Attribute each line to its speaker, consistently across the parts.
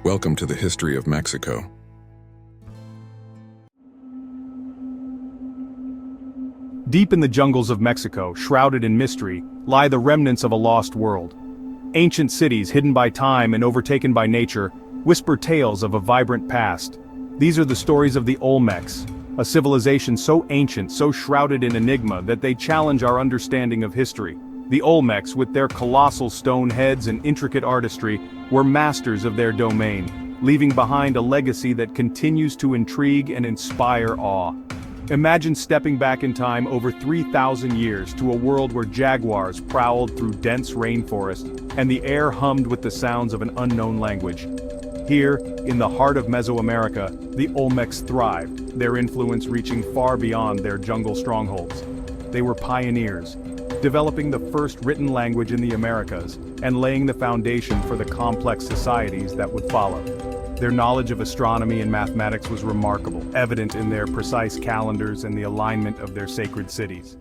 Speaker 1: Welcome to the history of Mexico.
Speaker 2: Deep in the jungles of Mexico, shrouded in mystery, lie the remnants of a lost world. Ancient cities hidden by time and overtaken by nature whisper tales of a vibrant past. These are the stories of the Olmecs, a civilization so ancient, so shrouded in enigma that they challenge our understanding of history. The Olmecs, with their colossal stone heads and intricate artistry, were masters of their domain, leaving behind a legacy that continues to intrigue and inspire awe. Imagine stepping back in time over 3,000 years to a world where jaguars prowled through dense rainforest and the air hummed with the sounds of an unknown language. Here, in the heart of Mesoamerica, the Olmecs thrived, their influence reaching far beyond their jungle strongholds. They were pioneers, developing the first written language in the Americas and laying the foundation for the complex societies that would follow. Their knowledge of astronomy and mathematics was remarkable, evident in their precise calendars and the alignment of their sacred cities.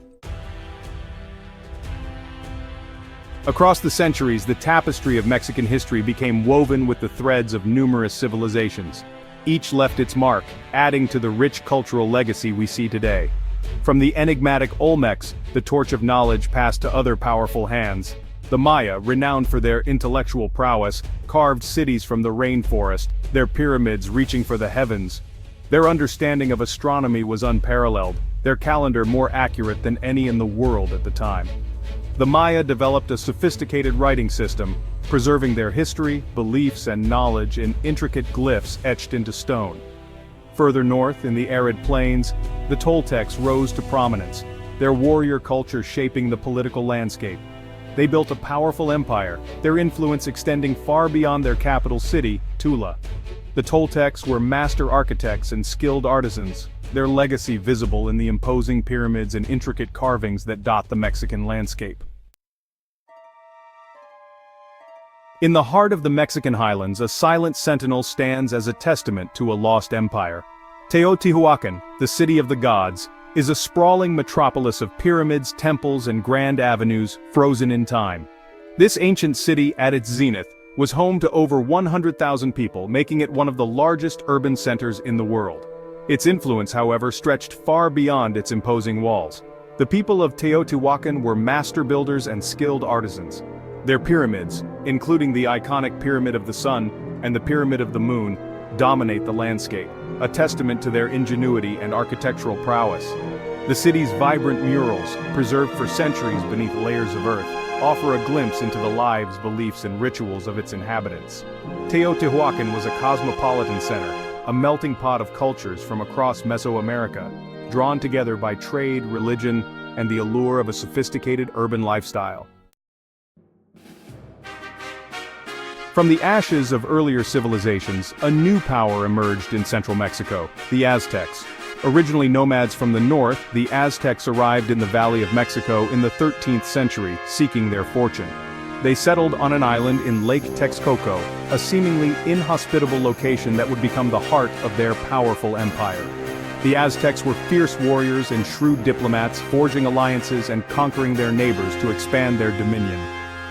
Speaker 2: Across the centuries, the tapestry of Mexican history became woven with the threads of numerous civilizations. Each left its mark, adding to the rich cultural legacy we see today. From the enigmatic Olmecs, the torch of knowledge passed to other powerful hands. The Maya, renowned for their intellectual prowess, carved cities from the rainforest, their pyramids reaching for the heavens. Their understanding of astronomy was unparalleled, their calendar more accurate than any in the world at the time. The Maya developed a sophisticated writing system, preserving their history, beliefs, and knowledge in intricate glyphs etched into stone. Further north, in the arid plains, the Toltecs rose to prominence, their warrior culture shaping the political landscape. They built a powerful empire, their influence extending far beyond their capital city, Tula. The Toltecs were master architects and skilled artisans, their legacy visible in the imposing pyramids and intricate carvings that dot the Mexican landscape. In the heart of the Mexican highlands, a silent sentinel stands as a testament to a lost empire. Teotihuacan, the city of the gods, is a sprawling metropolis of pyramids, temples, and grand avenues, frozen in time. This ancient city, at its zenith, was home to over 100,000 people, making it one of the largest urban centers in the world. Its influence, however, stretched far beyond its imposing walls. The people of Teotihuacan were master builders and skilled artisans. Their pyramids, including the iconic Pyramid of the Sun and the Pyramid of the Moon, dominate the landscape, a testament to their ingenuity and architectural prowess. The city's vibrant murals, preserved for centuries beneath layers of earth, offer a glimpse into the lives, beliefs, and rituals of its inhabitants. Teotihuacan was a cosmopolitan center, a melting pot of cultures from across Mesoamerica, drawn together by trade, religion, and the allure of a sophisticated urban lifestyle. From the ashes of earlier civilizations, a new power emerged in central Mexico, the Aztecs. Originally nomads from the north, the Aztecs arrived in the Valley of Mexico in the 13th century, seeking their fortune. They settled on an island in Lake Texcoco, a seemingly inhospitable location that would become the heart of their powerful empire. The Aztecs were fierce warriors and shrewd diplomats, forging alliances and conquering their neighbors to expand their dominion.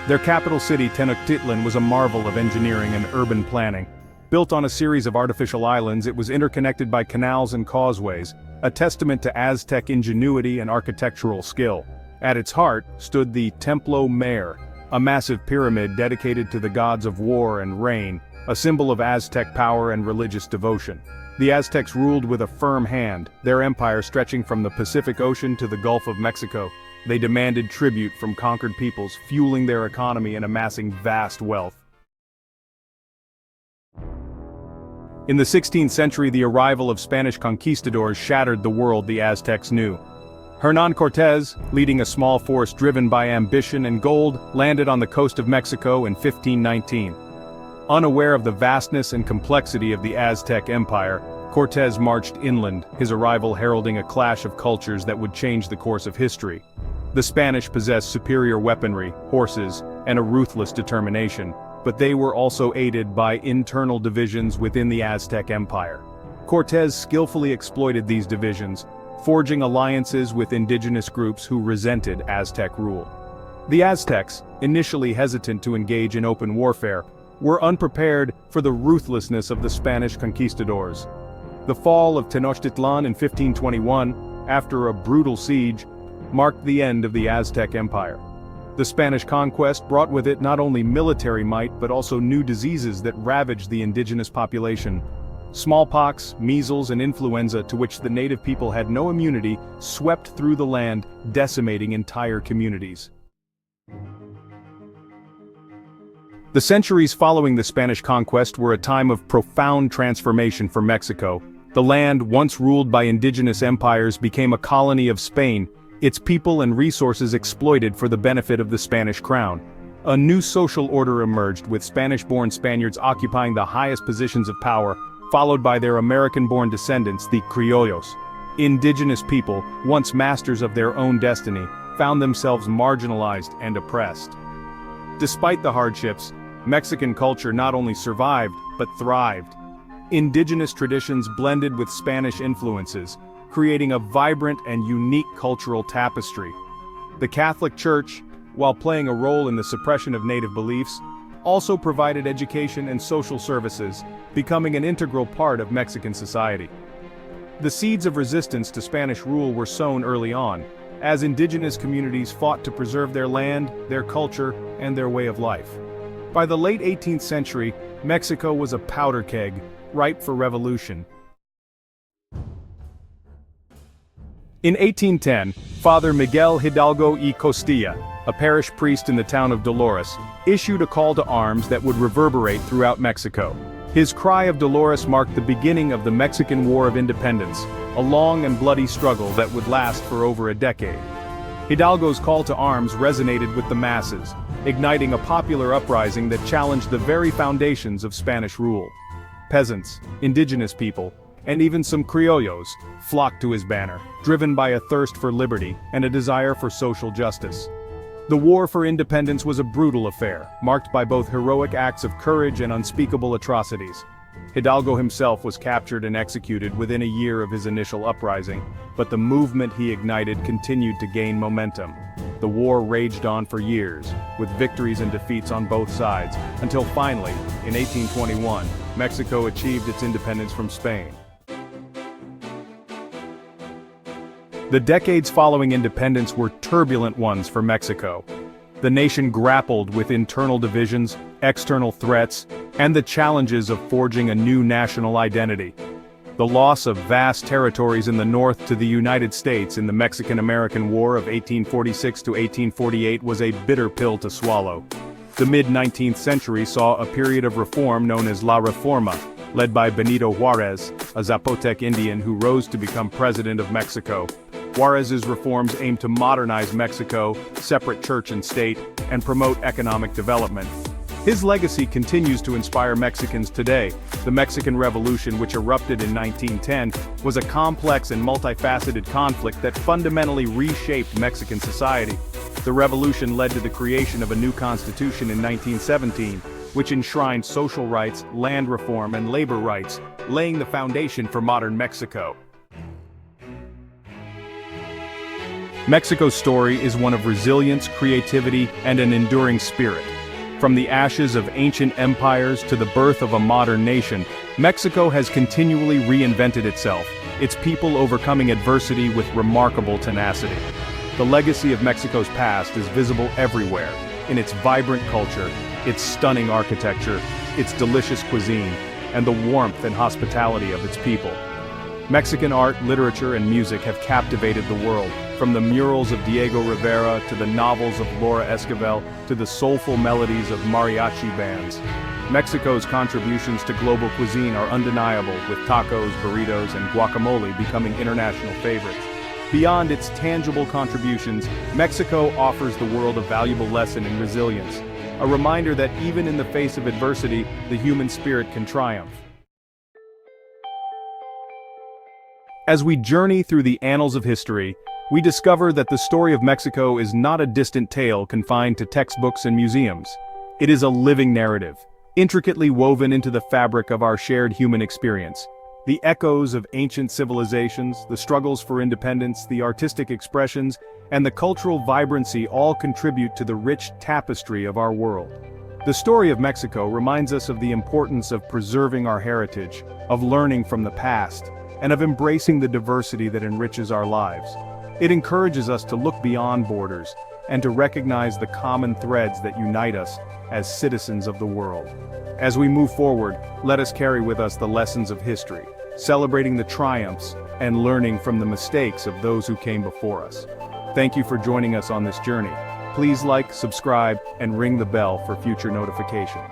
Speaker 2: Their capital city, Tenochtitlan, was a marvel of engineering and urban planning. Built on a series of artificial islands, it was interconnected by canals and causeways, a testament to Aztec ingenuity and architectural skill. At its heart stood the Templo Mayor, a massive pyramid dedicated to the gods of war and rain, a symbol of Aztec power and religious devotion. The Aztecs ruled with a firm hand, their empire stretching from the Pacific Ocean to the Gulf of Mexico. They demanded tribute from conquered peoples, fueling their economy and amassing vast wealth. In the 16th century, the arrival of Spanish conquistadors shattered the world the Aztecs knew. Hernán Cortés, leading a small force driven by ambition and gold, landed on the coast of Mexico in 1519. Unaware of the vastness and complexity of the Aztec Empire, Cortés marched inland, his arrival heralding a clash of cultures that would change the course of history. The Spanish possessed superior weaponry, horses, and a ruthless determination, but they were also aided by internal divisions within the Aztec Empire. Cortés skillfully exploited these divisions, forging alliances with indigenous groups who resented Aztec rule. The Aztecs, initially hesitant to engage in open warfare, were unprepared for the ruthlessness of the Spanish conquistadors. The fall of Tenochtitlan in 1521, after a brutal siege, marked the end of the Aztec Empire. The Spanish conquest brought with it not only military might but also new diseases that ravaged the indigenous population. Smallpox, measles, and influenza, to which the native people had no immunity, swept through the land, decimating entire communities. The centuries following the Spanish conquest were a time of profound transformation for Mexico. The land, once ruled by indigenous empires, became a colony of Spain, its people and resources exploited for the benefit of the Spanish crown. A new social order emerged, with Spanish-born Spaniards occupying the highest positions of power, followed by their American-born descendants, the criollos. Indigenous people, once masters of their own destiny, found themselves marginalized and oppressed. Despite the hardships, Mexican culture not only survived, but thrived. Indigenous traditions blended with Spanish influences, creating a vibrant and unique cultural tapestry. The Catholic Church, while playing a role in the suppression of native beliefs, also provided education and social services, becoming an integral part of Mexican society. The seeds of resistance to Spanish rule were sown early on, as indigenous communities fought to preserve their land, their culture, and their way of life. By the late 18th century, Mexico was a powder keg, ripe for revolution. In 1810, Father Miguel Hidalgo y Costilla, a parish priest in the town of Dolores, issued a call to arms that would reverberate throughout Mexico. His cry of Dolores marked the beginning of the Mexican War of Independence, a long and bloody struggle that would last for over a decade. Hidalgo's call to arms resonated with the masses, igniting a popular uprising that challenged the very foundations of Spanish rule. Peasants, indigenous people, and even some criollos flocked to his banner, driven by a thirst for liberty and a desire for social justice. The war for independence was a brutal affair, marked by both heroic acts of courage and unspeakable atrocities. Hidalgo himself was captured and executed within a year of his initial uprising, but the movement he ignited continued to gain momentum. The war raged on for years, with victories and defeats on both sides, until finally, in 1821, Mexico achieved its independence from Spain. The decades following independence were turbulent ones for Mexico. The nation grappled with internal divisions, external threats, and the challenges of forging a new national identity. The loss of vast territories in the north to the United States in the Mexican-American War of 1846 to 1848 was a bitter pill to swallow. The mid-19th century saw a period of reform known as La Reforma, led by Benito Juárez, a Zapotec Indian who rose to become president of Mexico. Juárez's reforms aimed to modernize Mexico, separate church and state, and promote economic development. His legacy continues to inspire Mexicans today. The Mexican Revolution, which erupted in 1910, was a complex and multifaceted conflict that fundamentally reshaped Mexican society. The revolution led to the creation of a new constitution in 1917, which enshrined social rights, land reform, and labor rights, laying the foundation for modern Mexico. Mexico's story is one of resilience, creativity, and an enduring spirit. From the ashes of ancient empires to the birth of a modern nation, Mexico has continually reinvented itself, its people overcoming adversity with remarkable tenacity. The legacy of Mexico's past is visible everywhere, in its vibrant culture, its stunning architecture, its delicious cuisine, and the warmth and hospitality of its people. Mexican art, literature, and music have captivated the world, from the murals of Diego Rivera to the novels of Laura Esquivel to the soulful melodies of mariachi bands. Mexico's contributions to global cuisine are undeniable, with tacos, burritos, and guacamole becoming international favorites. Beyond its tangible contributions, Mexico offers the world a valuable lesson in resilience, a reminder that even in the face of adversity, the human spirit can triumph. As we journey through the annals of history, we discover that the story of Mexico is not a distant tale confined to textbooks and museums. It is a living narrative, intricately woven into the fabric of our shared human experience. The echoes of ancient civilizations, the struggles for independence, the artistic expressions, and the cultural vibrancy all contribute to the rich tapestry of our world. The story of Mexico reminds us of the importance of preserving our heritage, of learning from the past, and of embracing the diversity that enriches our lives. It encourages us to look beyond borders and to recognize the common threads that unite us as citizens of the world. As we move forward, let us carry with us the lessons of history, celebrating the triumphs and learning from the mistakes of those who came before us. Thank you for joining us on this journey. Please like, subscribe, and ring the bell for future notifications.